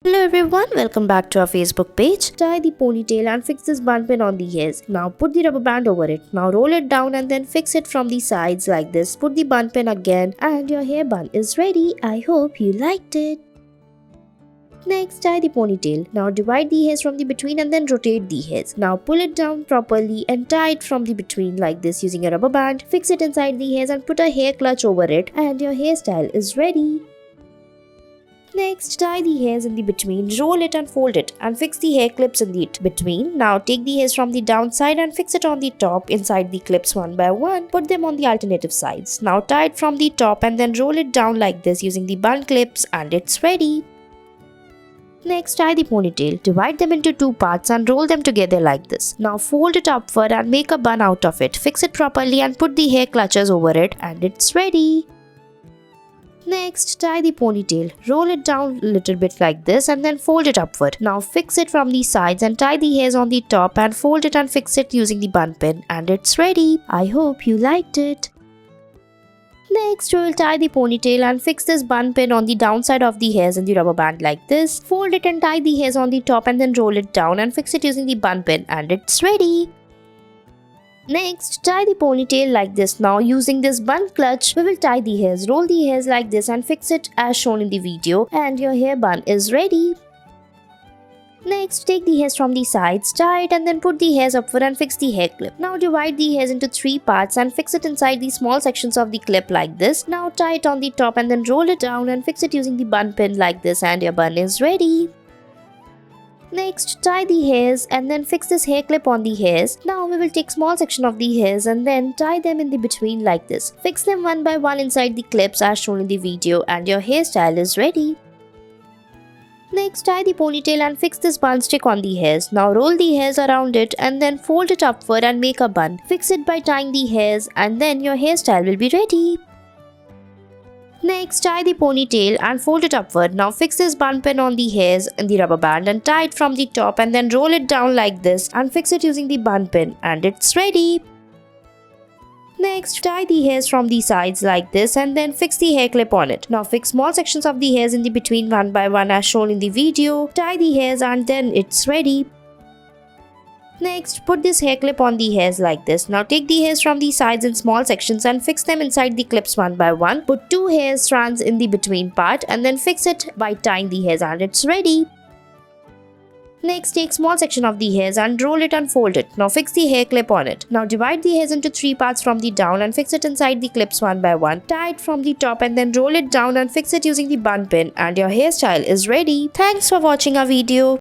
Hello everyone, welcome back to our Facebook page. Tie the ponytail and fix this bun pin on the hairs. Now put the rubber band over it. Now roll it down and then fix it from the sides like this. Put the bun pin again and your hair bun is ready. I hope you liked it. Next, tie the ponytail. Now divide the hairs from the between and then rotate the hairs. Now pull it down properly and tie it from the between like this using a rubber band. Fix it inside the hairs and put a hair clutch over it and your hairstyle is ready. Next, tie the hairs in the between, roll it and fold it and fix the hair clips in the between. Now take the hairs from the downside and fix it on the top inside the clips one by one. Put them on the alternative sides. Now tie it from the top and then roll it down like this using the bun clips and it's ready. Next, tie the ponytail. Divide them into two parts and roll them together like this. Now fold it upward and make a bun out of it. Fix it properly and put the hair clutches over it and it's ready. Next, tie the ponytail. Roll it down a little bit like this and then fold it upward. Now fix it from the sides and tie the hairs on the top and fold it and fix it using the bun pin and it's ready. I hope you liked it. Next, we will tie the ponytail and fix this bun pin on the downside of the hairs in the rubber band like this. Fold it and tie the hairs on the top and then roll it down and fix it using the bun pin and it's ready. Next, tie the ponytail like this. Now using this bun clutch, we will tie the hairs. Roll the hairs like this and fix it as shown in the video and your hair bun is ready. Next, take the hairs from the sides, tie it and then put the hairs upward and fix the hair clip. Now divide the hairs into three parts and fix it inside the small sections of the clip like this. Now tie it on the top and then roll it down and fix it using the bun pin like this and your bun is ready. Next, tie the hairs and then fix this hair clip on the hairs. Now we will take small section of the hairs and then tie them in the between like this. Fix them one by one inside the clips as shown in the video and your hairstyle is ready. Next, tie the ponytail and fix this bun stick on the hairs. Now roll the hairs around it and then fold it upward and make a bun. Fix it by tying the hairs and then your hairstyle will be ready. Next, tie the ponytail and fold it upward. Now fix this bun pin on the hairs in the rubber band and tie it from the top and then roll it down like this and fix it using the bun pin and it's ready. Next, tie the hairs from the sides like this and then fix the hair clip on it. Now fix small sections of the hairs in the between one by one as shown in the video. Tie the hairs and then it's ready. Next, put this hair clip on the hairs like this. Now take the hairs from the sides in small sections and fix them inside the clips one by one. Put two hair strands in the between part and then fix it by tying the hairs and it's ready. Next, take small section of the hairs and roll it and fold it. Now fix the hair clip on it. Now divide the hairs into three parts from the down and fix it inside the clips one by one. Tie it from the top and then roll it down and fix it using the bun pin and your hairstyle is ready. Thanks for watching our video.